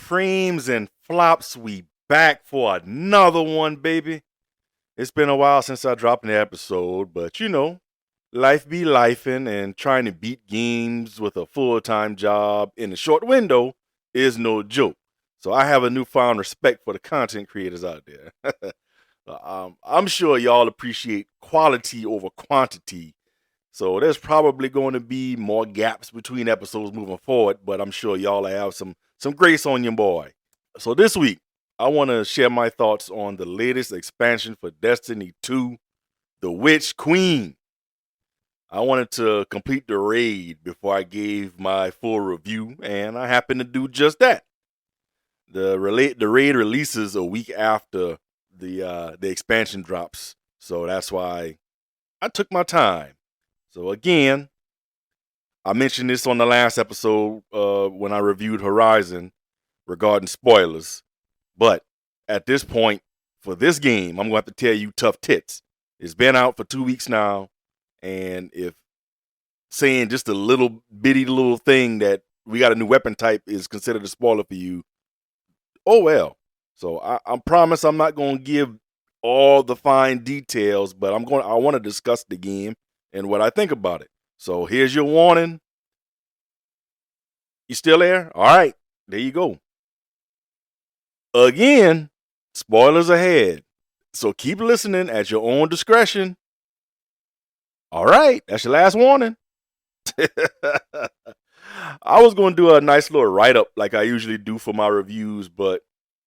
Frames and flops, we back for another one, baby. It's been a while since I dropped an episode, but life be lifing, and trying to beat games with a full-time job in a short window is no joke. So I have a newfound respect for the content creators out there. I'm sure y'all appreciate quality over quantity. So there's probably going to be more gaps between episodes moving forward, but I'm sure y'all have some grace on your boy. So this week, I want to share my thoughts on the latest expansion for Destiny 2, The Witch Queen. I wanted to complete the raid before I gave my full review, and I happened to do just that. The raid releases a week after the expansion drops, so that's why I took my time. So again, I mentioned this on the last episode when I reviewed Horizon regarding spoilers. But at this point, for this game, I'm going to have to tell you tough tits. It's been out for 2 weeks now. And if saying just a little bitty little thing that we got a new weapon type is considered a spoiler for you, oh well. So I promise I'm not going to give all the fine details, but I want to discuss the game and what I think about it. So here's your warning. You still there? All right, there you go. Again, spoilers ahead. So keep listening at your own discretion. All right, that's your last warning. I was going to do a nice little write-up like I usually do for my reviews, but,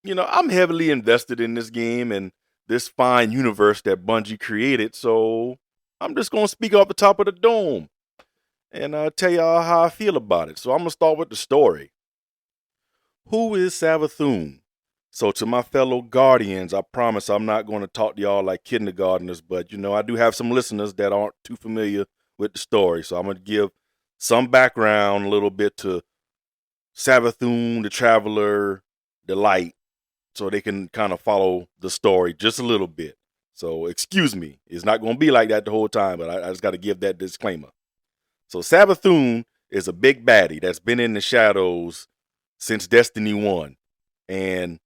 I'm heavily invested in this game and this fine universe that Bungie created, so I'm just going to speak off the top of the dome and tell y'all how I feel about it. So I'm going to start with the story. Who is Savathun? So to my fellow Guardians, I promise I'm not going to talk to y'all like kindergartners, but I do have some listeners that aren't too familiar with the story. So I'm going to give some background a little bit to Savathun, the Traveler, the Light, so they can kind of follow the story just a little bit. So excuse me, it's not going to be like that the whole time, but I just got to give that disclaimer. So Savathun is a big baddie that's been in the shadows since Destiny 1. And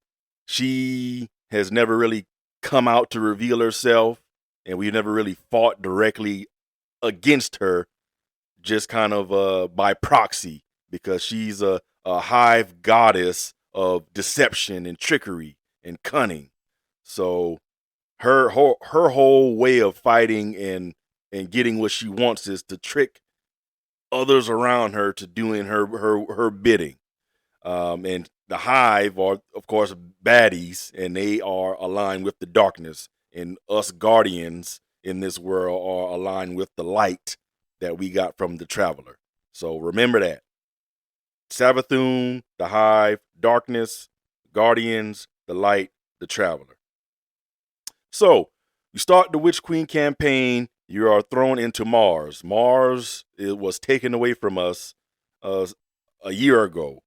she has never really come out to reveal herself, and we've never really fought directly against her, just kind of by proxy, because she's a hive goddess of deception and trickery and cunning. So her whole way of fighting and getting what she wants is to trick others around her to doing her bidding. And the Hive are, of course, baddies, and they are aligned with the darkness. And us Guardians in this world are aligned with the light that we got from the Traveler. So remember that. Savathun, the Hive, darkness, Guardians, the light, the Traveler. So you start the Witch Queen campaign. You are thrown into Mars. Mars, it was taken away from us a year ago.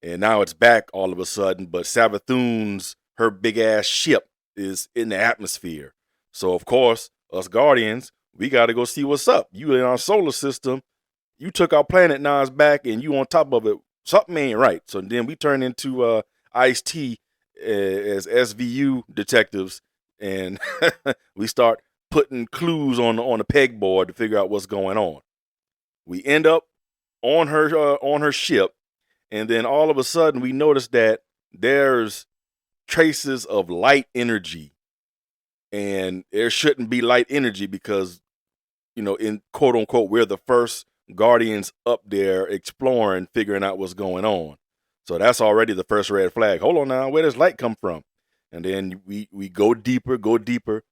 And now it's back all of a sudden, but Savathun's, her big ass ship is in the atmosphere. So of course, us Guardians, we got to go see what's up. You in our solar system, you took our planet, now it's back, and you on top of it. Something ain't right. So then we turn into Ice-T as SVU detectives, and we start putting clues on the pegboard to figure out what's going on. We end up on her ship. And then all of a sudden, we notice that there's traces of light energy. And there shouldn't be light energy because, in quote unquote, we're the first Guardians up there exploring, figuring out what's going on. So that's already the first red flag. Hold on now, where does light come from? And then we go deeper.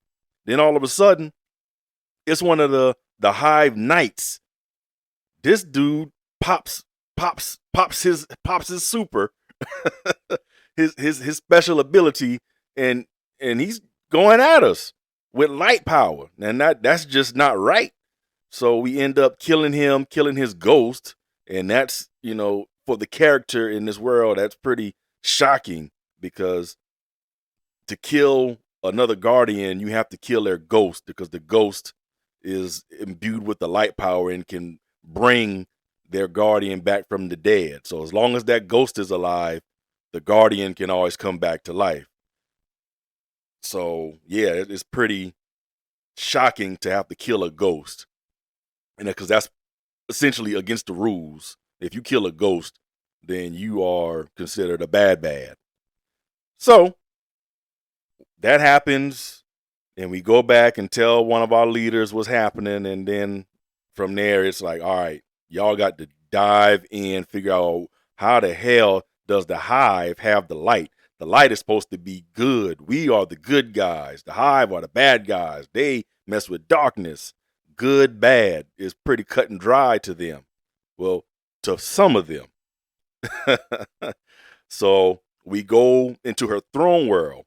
Then all of a sudden, it's one of the Hive Knights. This dude pops his super, his special ability, and he's going at us with light power, and that's just not right. So we end up killing his ghost, and that's for the character in this world, that's pretty shocking, because to kill another Guardian, you have to kill their ghost, because the ghost is imbued with the light power and can bring their Guardian back from the dead. So as long as that ghost is alive, the Guardian can always come back to life. So yeah, it's pretty shocking to have to kill a ghost, and because that's essentially against the rules. If you kill a ghost, then you are considered a bad. So that happens, and we go back and tell one of our leaders what's happening, and then from there it's like, all right, y'all got to dive in, figure out how the hell does the hive have the light. The light is supposed to be good. We are the good guys. The hive are the bad guys. They mess with darkness. Good, bad is pretty cut and dry to them. Well, to some of them. So we go into her throne world.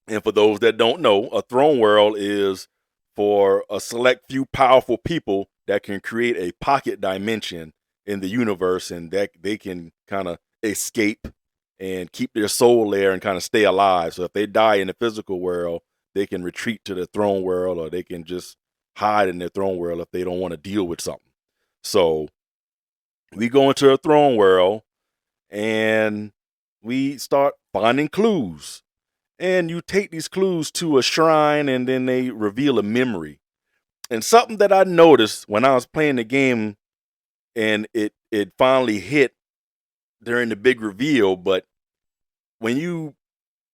And for those that don't know, a throne world is for a select few powerful people that can create a pocket dimension in the universe, and that they can kind of escape and keep their soul there and kind of stay alive. So if they die in the physical world, they can retreat to the throne world, or they can just hide in their throne world if they don't want to deal with something. So we go into a throne world and we start finding clues. And you take these clues to a shrine, and then they reveal a memory. And something that I noticed when I was playing the game, and it finally hit during the big reveal, but when you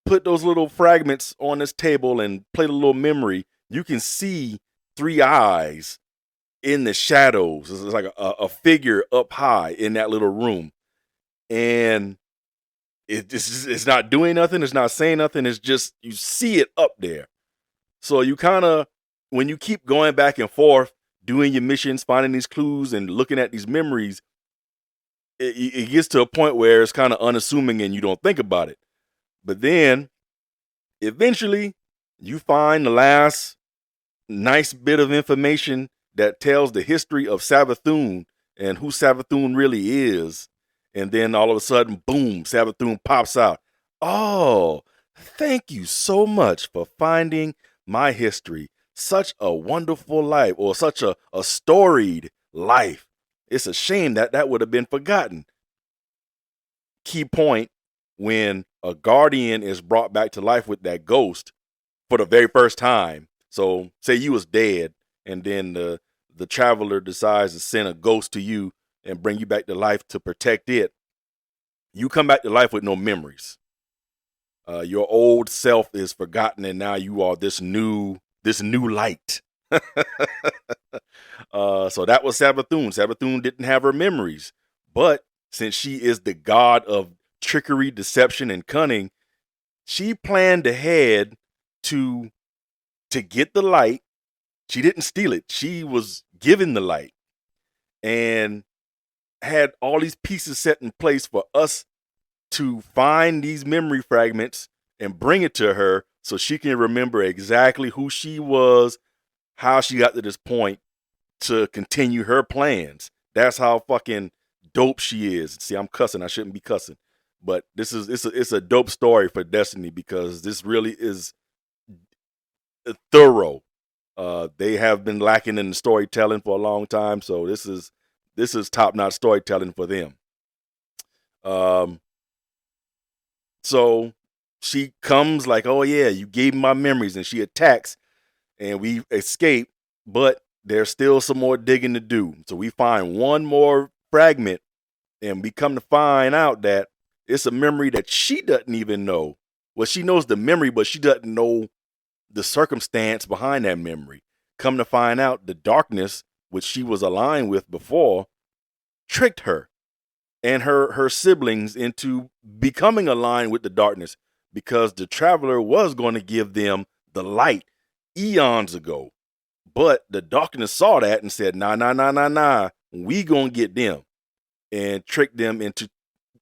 put those little fragments on this table and play the little memory, you can see three eyes in the shadows. It's like a figure up high in that little room. And it's not doing nothing. It's not saying nothing. It's just, you see it up there. So you kind of, when you keep going back and forth, doing your missions, finding these clues and looking at these memories, it gets to a point where it's kind of unassuming and you don't think about it. But then eventually you find the last nice bit of information that tells the history of Savathun and who Savathun really is. And then all of a sudden, boom, Savathun pops out. Oh, thank you so much for finding my history. Such a wonderful life, or such a storied life. It's a shame that that would have been forgotten. Key point, when a guardian is brought back to life with that ghost for the very first time. So say you was dead, and then the traveler decides to send a ghost to you and bring you back to life to protect it. You come back to life with no memories. Your old self is forgotten, and now you are this new light. So that was Savathun. Savathun didn't have her memories, but since she is the god of trickery, deception, and cunning, she planned ahead to get the light. She didn't steal it. She was given the light and had all these pieces set in place for us to find these memory fragments and bring it to her so she can remember exactly who she was, how she got to this point to continue her plans. That's how fucking dope she is. See, I'm cussing. I shouldn't be cussing. But it's a dope story for Destiny, because this really is thorough. They have been lacking in the storytelling for a long time, so this is top-notch storytelling for them. So she comes like, oh yeah, you gave me my memories, and she attacks, and we escape, but there's still some more digging to do. So we find one more fragment, and we come to find out that it's a memory that she doesn't even know. Well, she knows the memory, but she doesn't know the circumstance behind that memory. Come to find out, the darkness, which she was aligned with before, tricked her and her siblings into becoming aligned with the darkness, because the traveler was going to give them the light eons ago. But the darkness saw that and said, nah, we gonna get them, and trick them into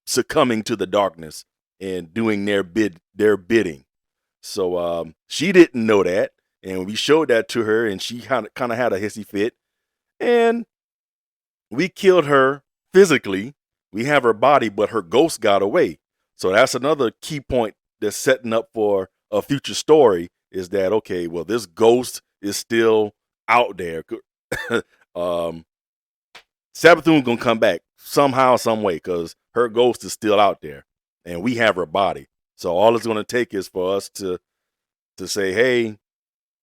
succumbing to the darkness and doing their bidding. So she didn't know that, and we showed that to her, and she kind of had a hissy fit, and we killed her physically. We have her body, but her ghost got away. So that's another key point that's setting up for a future story, is that, okay, well, this ghost is still out there. Savathun gonna come back somehow, some way, because her ghost is still out there. and we have her body. So all it's going to take is for us to say, hey,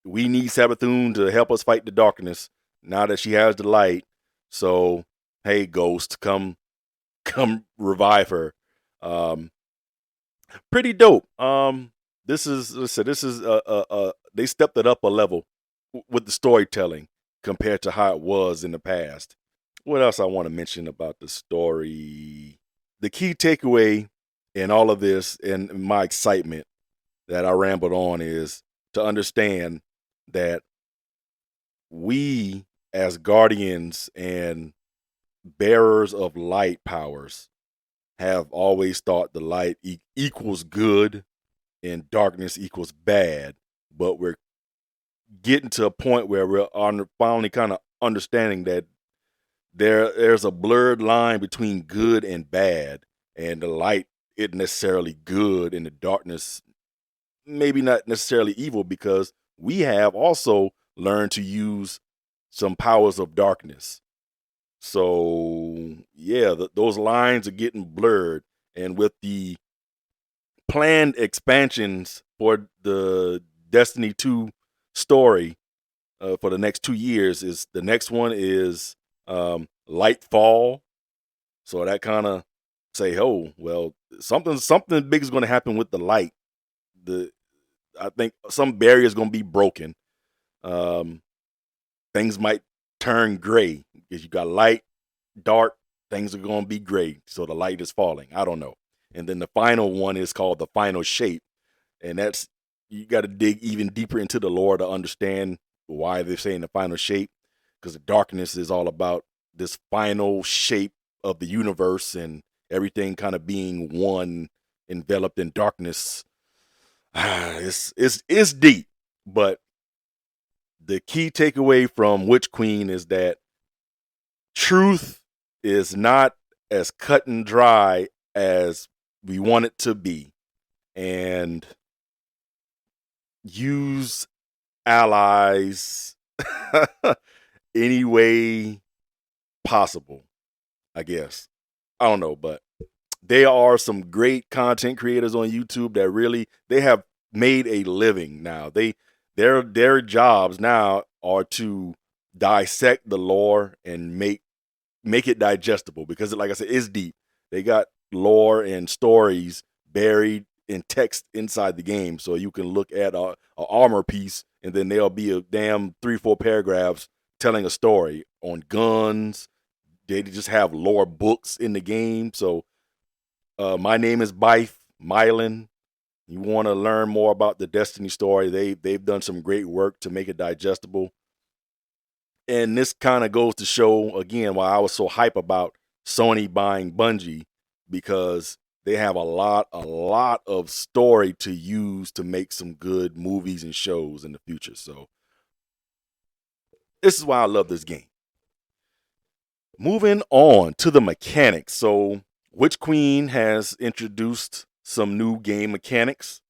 we need Sabathun to help us fight the darkness now that she has the light. So, hey, Ghost, come revive her. Pretty dope. This is they stepped it up a level with the storytelling compared to how it was in the past. What else I want to mention about the story? The key takeaway in all of this and my excitement that I rambled on is to understand that we, as guardians and bearers of light powers, have always thought the light equals good and darkness equals bad, but we're getting to a point where we're finally kind of understanding that there's a blurred line between good and bad, and the light isn't necessarily good and the darkness maybe not necessarily evil, because we have also learned to use some powers of darkness. So yeah, those lines are getting blurred, and with the planned expansions for the Destiny 2 story for the next 2 years, is the next one is Lightfall. So that kind of say, oh well, something big is going to happen with the light. I think some barrier is going to be broken. Things might turn gray because you got light, dark. Things are going to be gray, so the light is falling. I don't know. And then the final one is called the final shape, and that's, you got to dig even deeper into the lore to understand why they're saying the final shape, because the darkness is all about this final shape of the universe and everything kind of being one, enveloped in darkness. It's deep, but the key takeaway from Witch Queen is that truth is not as cut and dry as we want it to be, and use allies any way possible, I guess. I don't know, but there are some great content creators on YouTube that really, they have made a living now. Their jobs now are to dissect the lore and make it digestible, because like I said, it's deep. They got lore and stories buried in text inside the game, so you can look at a armor piece and then there'll be a damn 3-4 paragraphs telling a story on guns. They just have lore books in the game. So my name is Bife Mylan. You want to learn more about the Destiny story, they've done some great work to make it digestible. And this kind of goes to show again why I was so hype about Sony buying Bungie, because they have a lot of story to use to make some good movies and shows in the future. So this is why I love this game. Moving on to the mechanics. So Witch Queen has introduced some new game mechanics.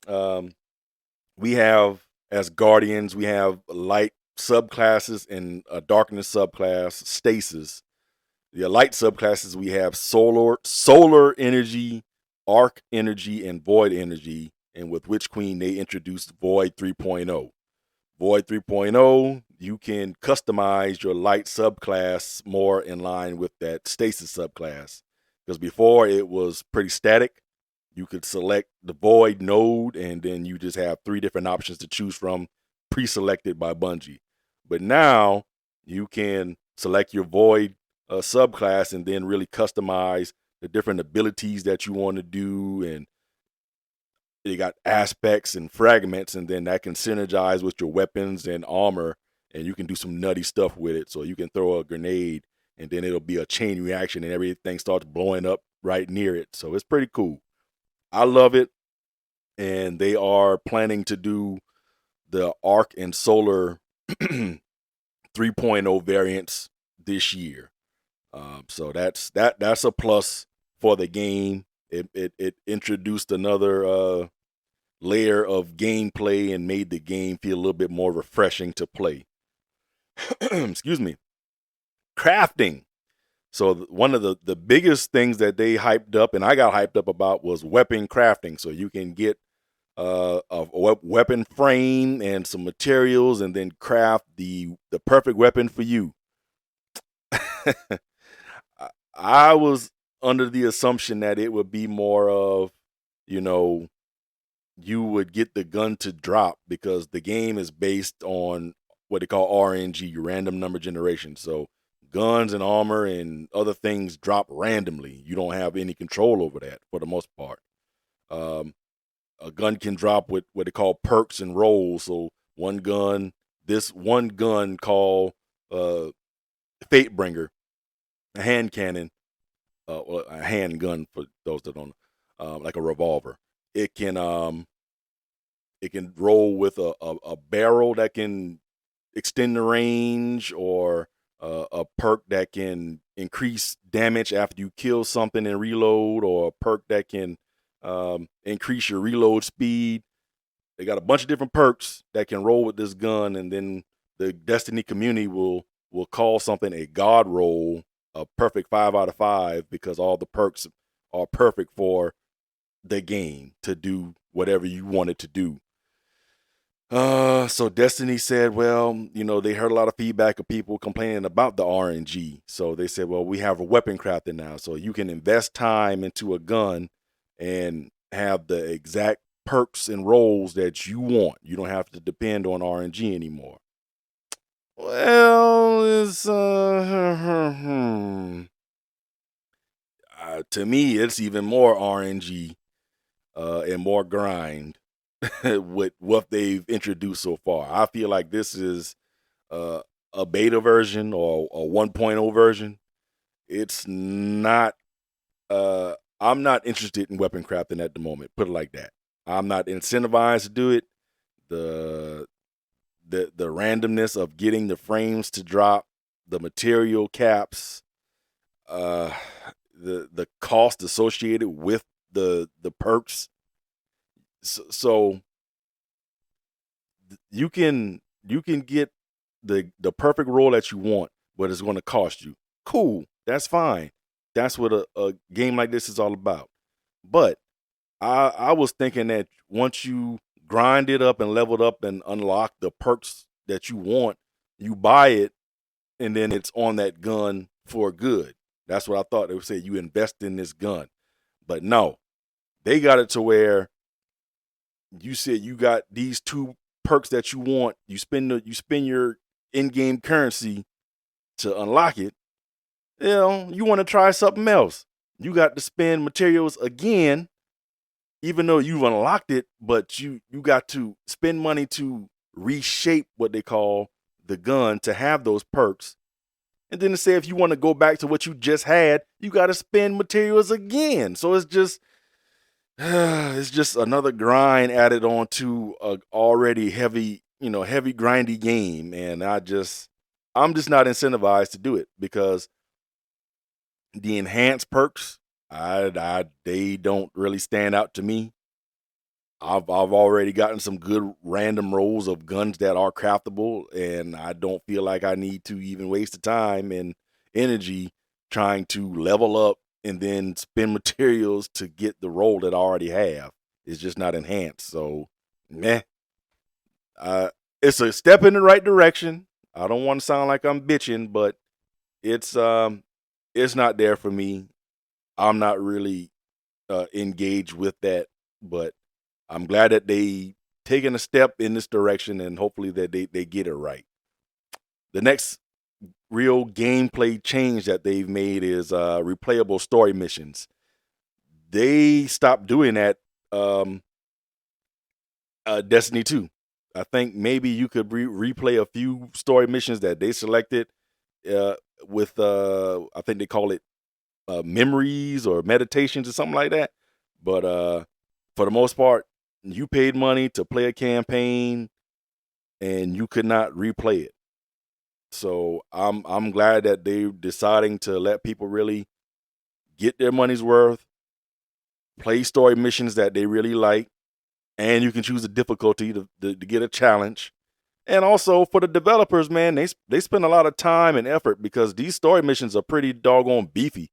We have, as Guardians, we have light subclasses and a darkness subclass, stasis. The light subclasses, we have solar energy, arc energy, and void energy. And with Witch Queen, they introduced Void 3.0. Void 3.0, you can customize your light subclass more in line with that stasis subclass. Because before it was pretty static. You could select the void node and then you just have 3 different options to choose from, pre-selected by Bungie. But now you can select your void subclass and then really customize the different abilities that you want to do, and you got aspects and fragments, and then that can synergize with your weapons and armor, and you can do some nutty stuff with it. So you can throw a grenade and then it'll be a chain reaction and everything starts blowing up right near it. So it's pretty cool. I love it, and they are planning to do the arc and solar 3.0 variants this year. So that's a plus for the game. It introduced another layer of gameplay and made the game feel a little bit more refreshing to play. Excuse me. Crafting. So one of the biggest things that they hyped up, and I got hyped up about, was weapon crafting. So you can get a weapon frame and some materials, and then craft the perfect weapon for you. I was under the assumption that it would be more of, you know, you would get the gun to drop, because the game is based on what they call RNG, random number generation. So guns and armor and other things drop randomly. You don't have any control over that for the most part. Um, a gun can drop with what they call perks and rolls. So this one gun called Fatebringer, a hand cannon, or a handgun for those that don't know, like a revolver. It can roll with a barrel that can extend the range, or a perk that can increase damage after you kill something and reload, or a perk that can increase your reload speed. They got a bunch of different perks that can roll with this gun, and then the Destiny community will call something a god roll, a perfect 5 out of 5, because all the perks are perfect for the game to do whatever you want it to do. So Destiny said, well, they heard a lot of feedback of people complaining about the RNG. So they said, well, we have a weapon crafting now. So you can invest time into a gun and have the exact perks and rolls that you want. You don't have to depend on RNG anymore. Well, it's to me, it's even more RNG and more grind with what they've introduced so far. I feel like this is a beta version or a 1.0 version. It's not. I'm not interested in weapon crafting at the moment. Put it like that. I'm not incentivized to do it. The randomness of getting the frames to drop, the material caps, the cost associated with the perks. So you can get the perfect roll that you want, but it's going to cost you. Cool, that's fine. That's what a game like this is all about. But I was thinking that once you grind it up and leveled up and unlock the perks that you want, you buy it, and then it's on that gun for good. That's what I thought. They would say you invest in this gun. But no, they got it to where you said you got these two perks that you want. You spend your in-game currency to unlock it. You want to try something else. You got to spend materials again, even though you've unlocked it, but you got to spend money to reshape what they call the gun to have those perks. And then to say if you want to go back to what you just had, you got to spend materials again. So it's just another grind added on to a already heavy grindy game, and I'm just not incentivized to do it, because the enhanced perks, they don't really stand out to me. I've already gotten some good random rolls of guns that are craftable, and I don't feel like I need to even waste the time and energy trying to level up and then spend materials to get the roll that I already have. It's just not enhanced. So, meh. It's a step in the right direction. I don't want to sound like I'm bitching, but it's not there for me. I'm not really engaged with that, but I'm glad that they taken a step in this direction, and hopefully that they get it right. The next real gameplay change that they've made is replayable story missions. They stopped doing that Destiny 2. I think maybe you could replay a few story missions that they selected with I think they call it memories or meditations or something like that. But for the most part, you paid money to play a campaign, and you could not replay it. So I'm glad that they're deciding to let people really get their money's worth, play story missions that they really like, and you can choose a difficulty to get a challenge. And also for the developers, man, they spend a lot of time and effort because these story missions are pretty doggone beefy.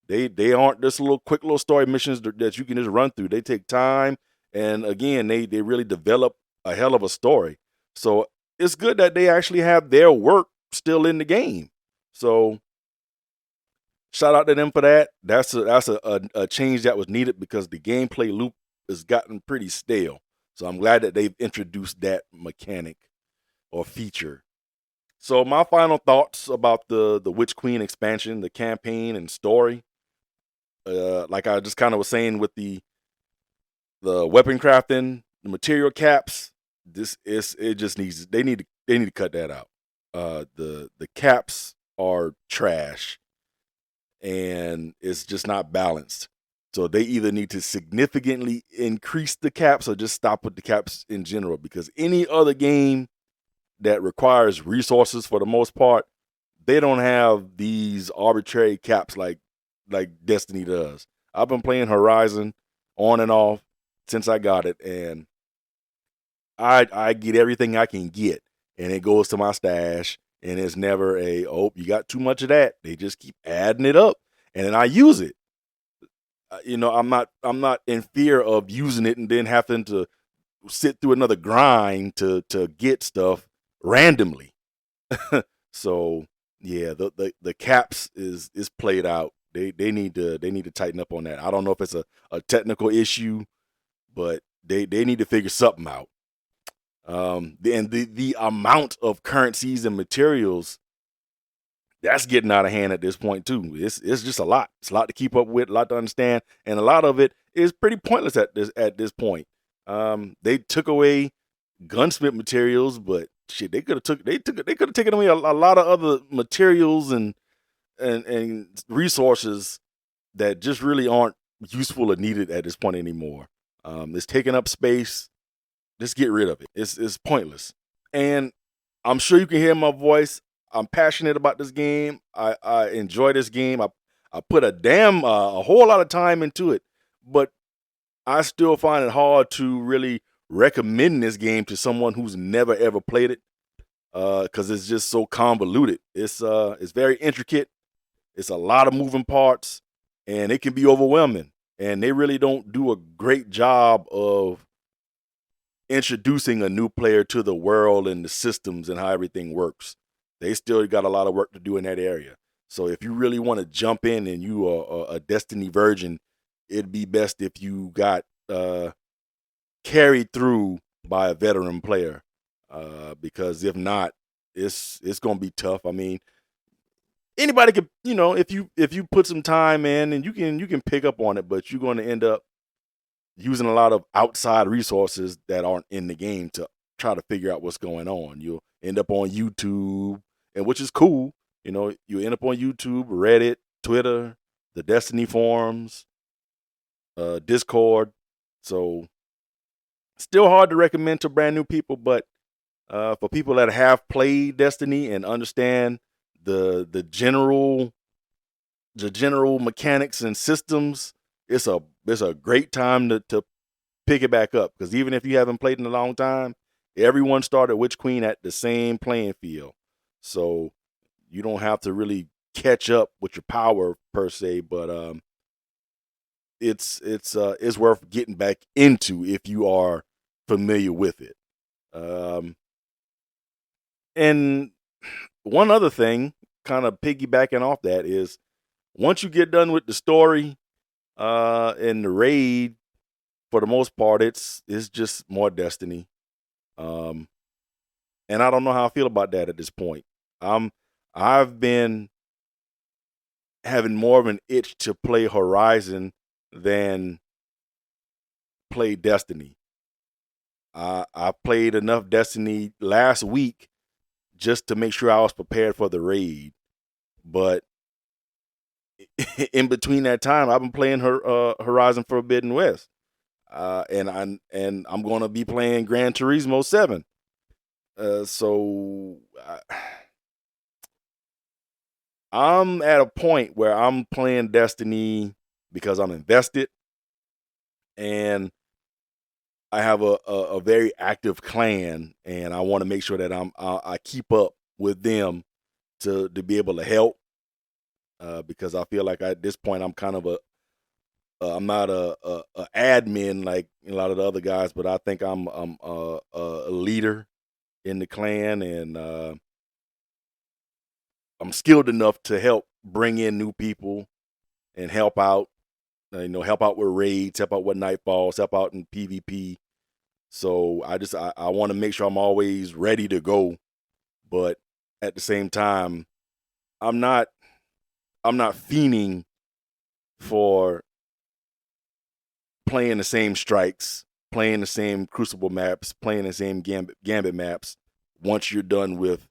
They aren't just quick little story missions that you can just run through. They take time, and again, they really develop a hell of a story. So it's good that they actually have their work still in the game. So shout out to them for that. That's a change that was needed because the gameplay loop has gotten pretty stale. So I'm glad that they've introduced that mechanic or feature. So my final thoughts about the Witch Queen expansion, the campaign and story. Like I just kind of was saying with the weapon crafting, the material caps, this is it just needs they need to cut that out. The caps are trash and it's just not balanced. So they either need to significantly increase the caps or just stop with the caps in general because any other game that requires resources for the most part, they don't have these arbitrary caps like Destiny does. I've been playing Horizon on and off since I got it, and I get everything I can get, and it goes to my stash, and it's never you got too much of that. They just keep adding it up, and then I use it. I'm not in fear of using it and then having to sit through another grind to get stuff randomly. So yeah, the caps is played out. They need to tighten up on that. I don't know if it's a technical issue, but they need to figure something out. The amount of currencies and materials that's getting out of hand at this point too. It's just a lot. It's a lot to keep up with, a lot to understand, and a lot of it is pretty pointless at this point. They took away gunsmith materials, but shit, they could have taken away a lot of other materials and resources that just really aren't useful or needed at this point anymore. It's taking up space. Just get rid of it. It's pointless. And I'm sure you can hear my voice. I'm passionate about this game. I enjoy this game. I put a whole lot of time into it, but I still find it hard to really recommend this game to someone who's never ever played it because it's just so convoluted. It's very intricate. It's a lot of moving parts, and it can be overwhelming. And they really don't do a great job of introducing a new player to the world and the systems and how everything works. They still got a lot of work to do in that area. So if you really want to jump in and you are a Destiny virgin, it'd be best if you got carried through by a veteran player. Because if not, it's gonna be tough. I mean, anybody could, if you put some time in and you can pick up on it, but you're going to end up using a lot of outside resources that aren't in the game to try to figure out what's going on. You'll end up on YouTube, and which is cool. You end up on YouTube, Reddit, Twitter, the Destiny forums, Discord. So still hard to recommend to brand new people, but for people that have played Destiny and understand the general mechanics and systems, it's a great time to pick it back up because even if you haven't played in a long time, everyone started Witch Queen at the same playing field, so you don't have to really catch up with your power per se, but it's worth getting back into if you are familiar with it. And one other thing, kind of piggybacking off that, is once you get done with the story and the raid, for the most part, it's just more Destiny. And I don't know how I feel about that at this point. I've been having more of an itch to play Horizon than play Destiny. I played enough Destiny last week just to make sure I was prepared for the raid. But in between that time, I've been playing Horizon Forbidden West, and I'm going to be playing Gran Turismo 7. So I'm at a point where I'm playing Destiny because I'm invested, and I have a very active clan, and I want to make sure that I keep up with them to be able to help, because I feel like at this point I'm kind of I'm not a admin like a lot of the other guys, but I think I'm a leader in the clan, and I'm skilled enough to help bring in new people and help out. Help out with raids, help out with nightfalls, help out in PvP. So I want to make sure I'm always ready to go, but at the same time, I'm not I'm not fiending for playing the same strikes, playing the same Crucible maps, playing the same Gambit maps once you're done with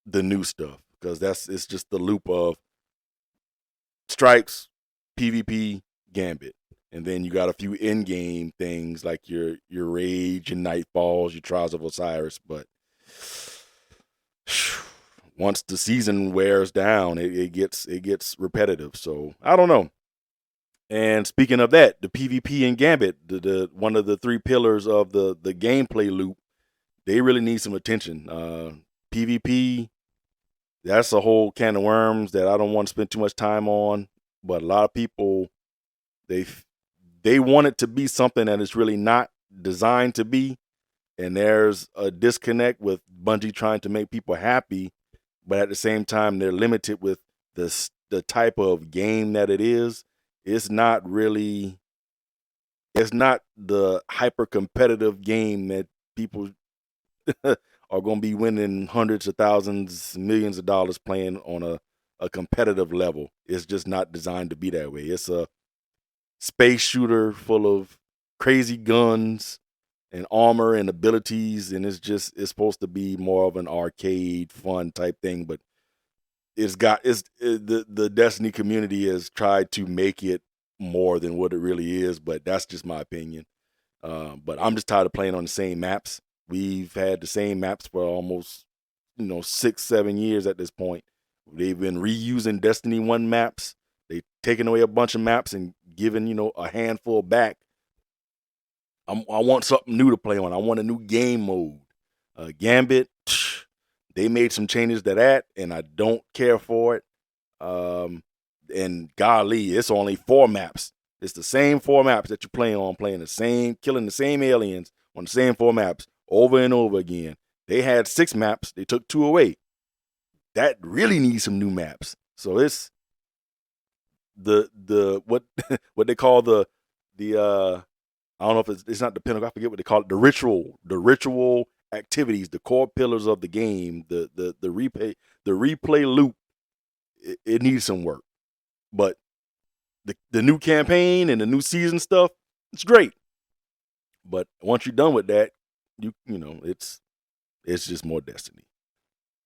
the new stuff, because it's just the loop of strikes, PvP, Gambit. And then you got a few in-game things like your Rage and Nightfalls, your Trials of Osiris. But once the season wears down, it gets repetitive. So I don't know. And speaking of that, the PvP and Gambit, the one of the three pillars of the gameplay loop, they really need some attention. PvP, that's a whole can of worms that I don't want to spend too much time on. But a lot of people, they want it to be something that it's really not designed to be. And there's a disconnect with Bungie trying to make people happy, but at the same time, they're limited with the type of game that it is. It's not the hyper competitive game that people are going to be winning hundreds of thousands, millions of dollars playing on a competitive level. It's just not designed to be that way. It's a space shooter full of crazy guns and armor and abilities, and it's supposed to be more of an arcade fun type thing, but the Destiny community has tried to make it more than what it really is, but that's just my opinion. But I'm just tired of playing on the same maps. We've had the same maps for almost 6-7 years at this point. They've been reusing Destiny 1 maps. They've taken away a bunch of maps and given a handful back. I want something new to play on. I want a new game mode. Gambit, they made some changes to that, and I don't care for it. And golly, it's only 4 maps. It's the same 4 maps that you're playing the same, killing the same aliens on the same 4 maps over and over again. They had 6 maps. They took 2 away. That really needs some new maps. So it's the what what they call the I don't know if it's not the pinnacle. I forget what they call it. The ritual activities, the core pillars of the game, the replay loop. It needs some work, but the new campaign and the new season stuff, it's great. But once you're done with that, it's just more Destiny.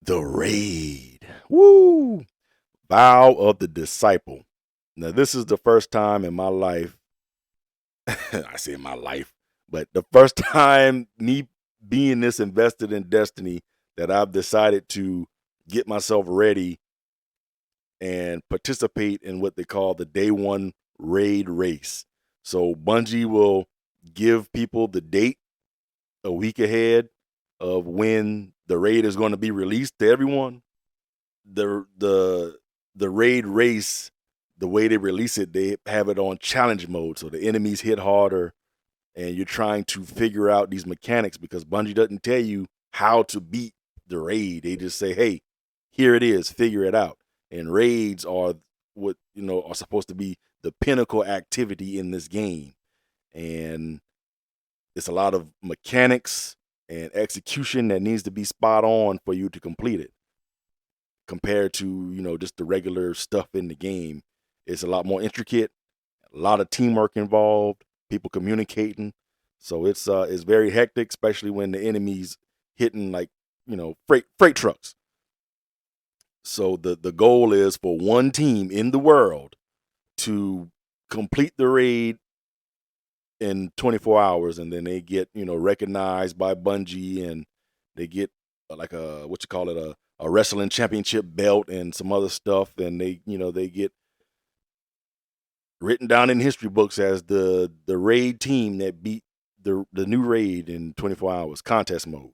The raid, woo! Vow of the Disciple. Now this is the first time in my life. I say my life, but the first time me being this invested in Destiny that I've decided to get myself ready and participate in what they call the day one raid race. So Bungie will give people the date a week ahead of when the raid is going to be released to everyone. The raid race, the way they release it, they have it on challenge mode, so the enemies hit harder, and you're trying to figure out these mechanics because Bungie doesn't tell you how to beat the raid. They just say, "Hey, here it is, figure it out." And raids are what are supposed to be the pinnacle activity in this game, and it's a lot of mechanics and execution that needs to be spot on for you to complete it. Compared to just the regular stuff in the game, it's a lot more intricate, a lot of teamwork involved, people communicating. So it's very hectic, especially when the enemy's hitting like freight trucks. So the goal is for one team in the world to complete the raid in 24 hours, and then they get recognized by Bungie, and they get like a wrestling championship belt and some other stuff, and they get written down in history books as the raid team that beat the new raid in 24 hours contest mode.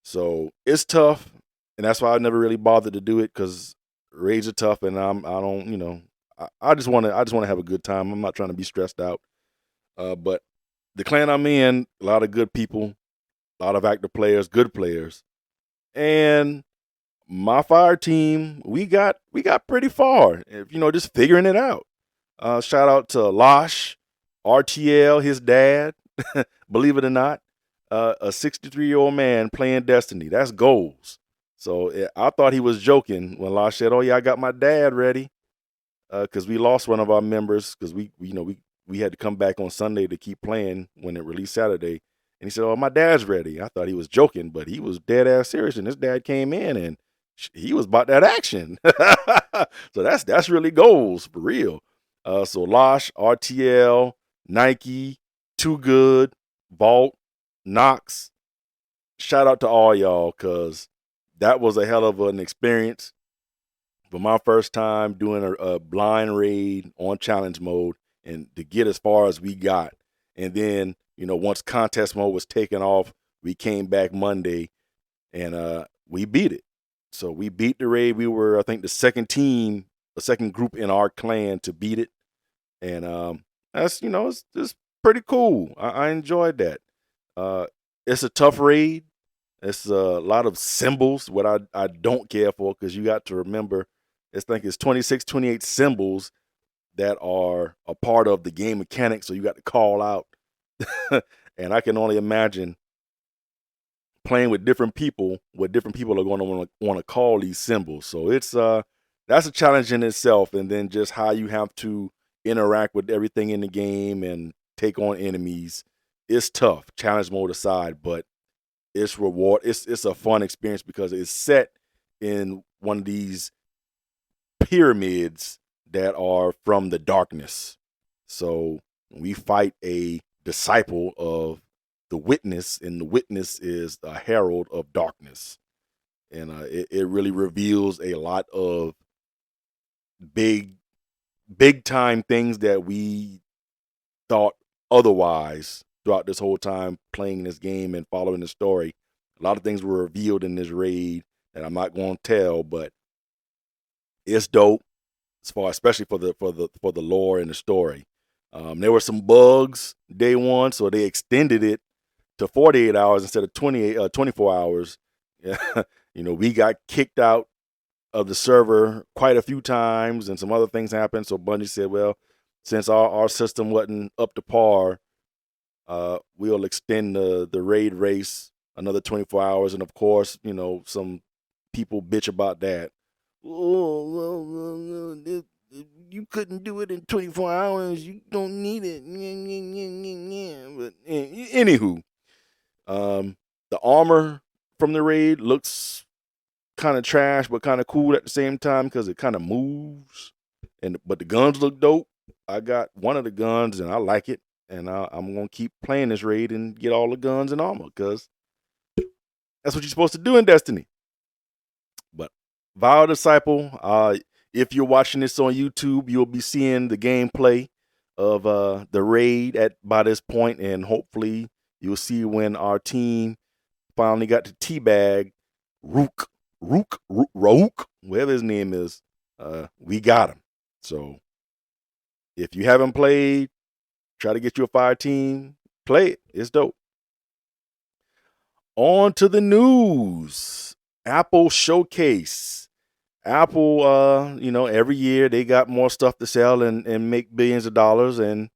So it's tough, and that's why I never really bothered to do it because raids are tough, and I don't I just want to have a good time. I'm not trying to be stressed out. But the clan I'm in, a lot of good people, a lot of active players, good players, and my fire team, we got pretty far. Just figuring it out. Shout out to Losh, RTL, his dad. Believe it or not, a 63-year-old man playing Destiny. That's goals. So I thought he was joking when Losh said, "Oh yeah, I got my dad ready," because we lost one of our members because we had to come back on Sunday to keep playing when it released Saturday. And he said, "Oh, my dad's ready." I thought he was joking, but he was dead ass serious. And his dad came in and he was about that action. So that's really goals for real. So Losh, RTL, Nike, Too Good, Vault, Knox. Shout out to all y'all because that was a hell of an experience. For my first time doing a blind raid on challenge mode and to get as far as we got. And then, once contest mode was taken off, we came back Monday and we beat it. So we beat the raid. We were, I think, the second group in our clan to beat it. And that's, it's pretty cool. I enjoyed that. It's a tough raid. It's a lot of symbols, what I don't care for, because you got to remember, I think it's 26, 28 symbols that are a part of the game mechanics, so you got to call out. And I can only imagine playing with different people, what different people are going to want to call these symbols. So that's a challenge in itself, and then just how you have to interact with everything in the game and take on enemies. It's tough, challenge mode aside, but it's a fun experience because it's set in one of these pyramids that are from the darkness. So we fight a disciple of the witness, and the witness is a herald of darkness. And it really reveals a lot of big time things that we thought otherwise throughout this whole time playing this game and following the story. A lot of things were revealed in this raid that I'm not going to tell, but it's dope especially for the lore and the story. There were some bugs day one, so they extended it to 48 hours instead of 24 hours. We got kicked out of the server quite a few times, and some other things happened. So Bungie said, well, since our system wasn't up to par, we'll extend the raid race another 24 hours. And of course, some people bitch about that. Oh, well, you couldn't do it in 24 hours. You don't need it. But anywho, the armor from the raid looks kind of trash, but kind of cool at the same time because it kind of moves. But the guns look dope. I got one of the guns and I like it, and I'm gonna keep playing this raid and get all the guns and armor because that's what you're supposed to do in Destiny. But Vile Disciple, if you're watching this on YouTube, you'll be seeing the gameplay of the raid by this point, and hopefully you'll see when our team finally got to teabag Rook, whatever his name is. We got him. So if you haven't played, try to get you a fire team, play it. It's dope. On to the news. Apple Showcase. Apple, every year they got more stuff to sell and make billions of dollars, and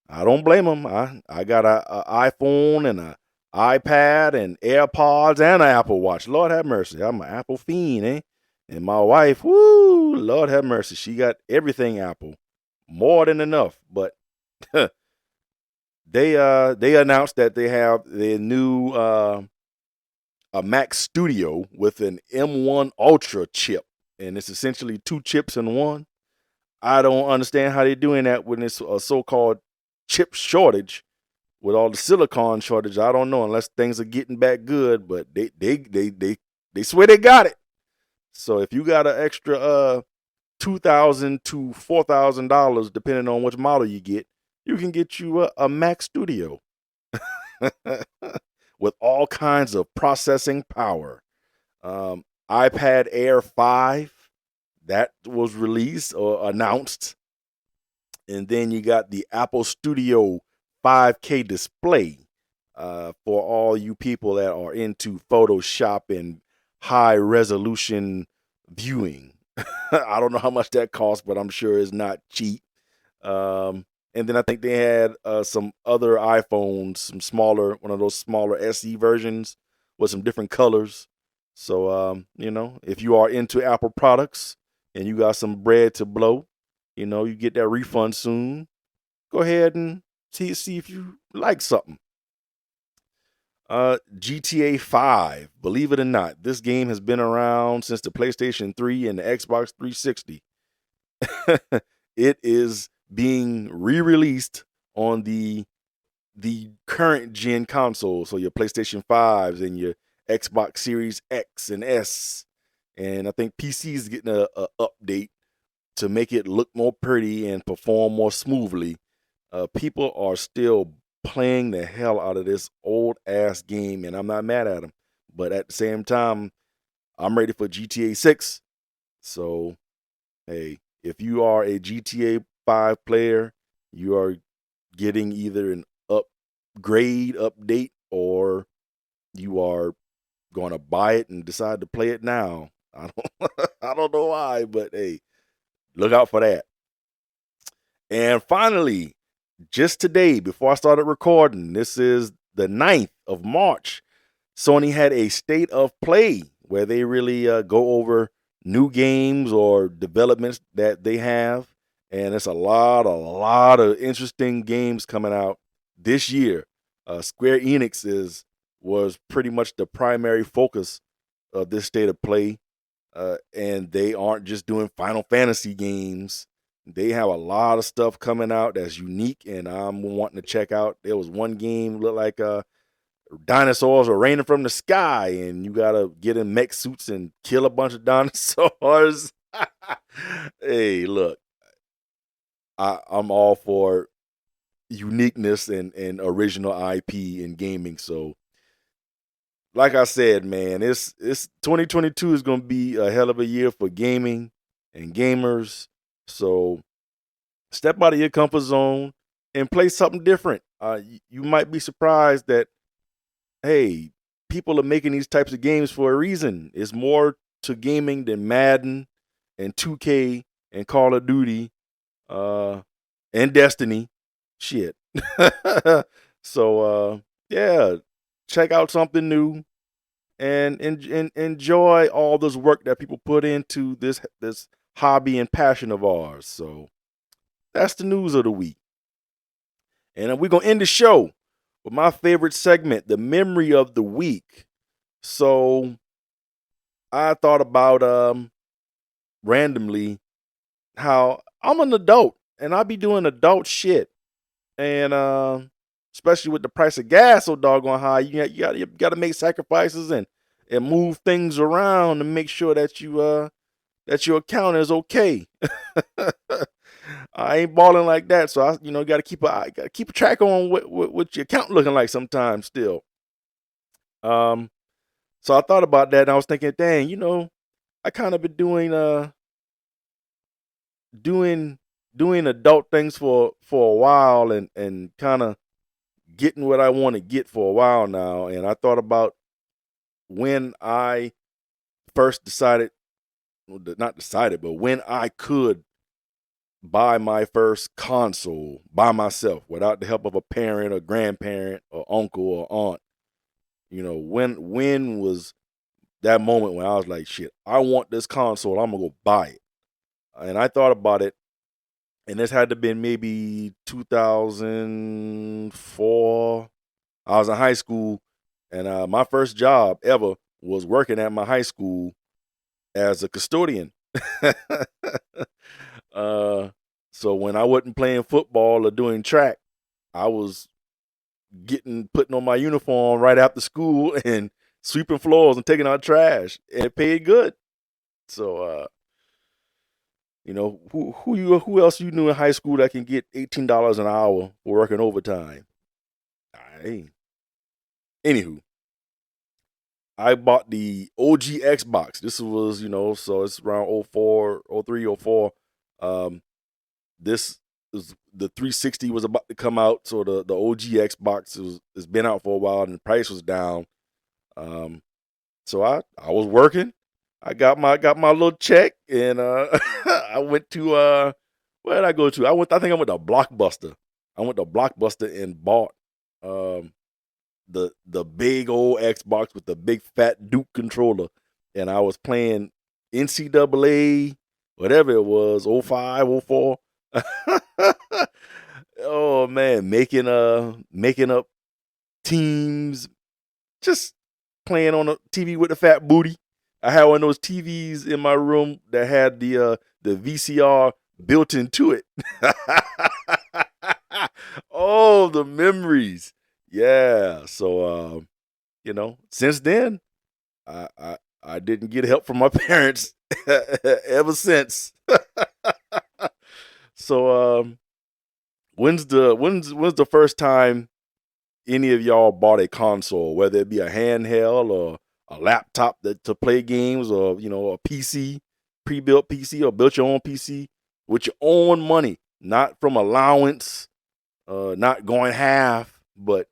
I don't blame them. I got an iPhone and an iPad and AirPods and an Apple Watch. Lord have mercy. I'm an Apple fiend, eh? And my wife, woo, Lord have mercy. She got everything Apple. More than enough. But they announced that they have their new a Mac Studio with an M1 Ultra chip. And it's essentially two chips in one. I don't understand how they're doing that when it's a so-called chip shortage. With all the silicon shortage, I don't know, unless things are getting back good, but they swear they got it. So if you got an extra $2,000 to $4,000, depending on which model you get, you can get you a Mac Studio. with all kinds of processing power. iPad Air 5, that was released or announced. And then you got the Apple Studio 5K display for all you people that are into Photoshop and high resolution viewing. I don't know how much that costs, but I'm sure it's not cheap. And then I think they had some other iPhones, some smaller, one of those smaller SE versions with some different colors. So, if you are into Apple products and you got some bread to blow, you get that refund soon. Go ahead and see if you like something. GTA 5, believe it or not, this game has been around since the PlayStation 3 and the Xbox 360. It is being re-released on the current gen console, so your PlayStation 5s and your Xbox Series X and S, and I think PC is getting a update to make it look more pretty and perform more smoothly. People are still playing the hell out of this old ass game, and I'm not mad at them. But at the same time, I'm ready for GTA 6. So, hey, if you are a GTA 5 player, you are getting either an upgrade, update, or you are going to buy it and decide to play it now. I don't know why, but hey, look out for that. And finally, just today, before I started recording, this is the 9th of March, Sony had a state of play where they really go over new games or developments that they have. And it's a lot of interesting games coming out this year. Square Enix was pretty much the primary focus of this state of play. And they aren't just doing Final Fantasy games. They have a lot of stuff coming out that's unique, and I'm wanting to check out. There was one game looked like dinosaurs are raining from the sky, and you gotta get in mech suits and kill a bunch of dinosaurs. Hey, look, I'm all for uniqueness and original IP in gaming. So, like I said, man, it's 2022 is gonna be a hell of a year for gaming and gamers. So step out of your comfort zone and play something different. You might be surprised that, hey, people are making these types of games for a reason. It's more to gaming than Madden and 2K and Call of Duty and Destiny. Shit. So, yeah, check out something new and enjoy all this work that people put into this hobby and passion of ours. So that's the news of the week. And we're going to end the show with my favorite segment, the memory of the week. So I thought about randomly how I'm an adult and I be doing adult shit. And especially with the price of gas so doggone high, you got to make sacrifices and move things around to make sure that that your account is okay. I ain't balling like that, so I got to keep a track on what your account looking like sometimes still. Um, so I thought about that and I was thinking, dang, I kind of been doing adult things for a while and kind of getting what I want to get for a while now. And I thought about when I first decided, well, not decided, but when I could buy my first console by myself without the help of a parent or grandparent or uncle or aunt. When was that moment when I was like, shit, I want this console, I'm gonna go buy it. And I thought about it, and this had to been maybe 2004. I was in high school, and my first job ever was working at my high school as a custodian. uh, so when I wasn't playing football or doing track, I was putting on my uniform right after school and sweeping floors and taking out trash, and it paid good. So, who else you knew in high school that can get $18 an hour for working overtime? Hey, Anywho, I bought the OG Xbox. This was, so it's around '04, '03, '04. This is the 360 was about to come out, so the OG Xbox has been out for a while, and the price was down. So I was working. I got my little check, and I went to where did I go to? I think I went to Blockbuster. I went to Blockbuster and bought um the big old Xbox with the big fat Duke controller, and I was playing NCAA, whatever it was, '05, '04. Oh man, making up teams, just playing on a TV with a fat booty. I had one of those TVs in my room that had the VCR built into it. Oh, the memories. Yeah. So since then, I didn't get help from my parents ever since. So when's the first time any of y'all bought a console, whether it be a handheld or a laptop to play games, or a PC, pre-built PC, or built your own PC with your own money, not from allowance, not going half, but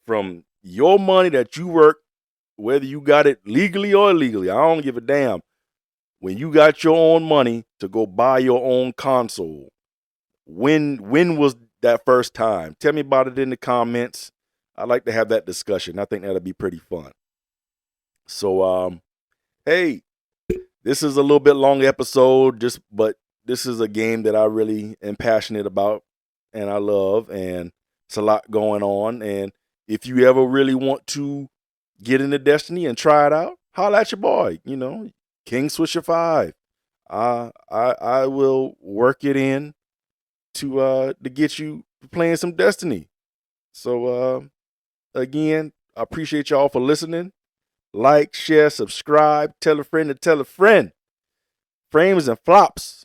from your money that you work, whether you got it legally or illegally. I don't give a damn. When you got your own money to go buy your own console, when was that first time? Tell me about it in the comments. I'd like to have that discussion. I think that'll be pretty fun. So hey, this is a little bit long episode, but this is a game that I really am passionate about and I love, and it's a lot going on. And if you ever really want to get into Destiny and try it out, holla at your boy, King Swisher 5. I will work it in to get you playing some Destiny. So again, I appreciate y'all for listening. Like, share, subscribe, tell a friend to tell a friend. Frames and Flops.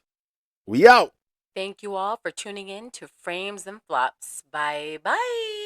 We out. Thank you all for tuning in to Frames and Flops. Bye bye.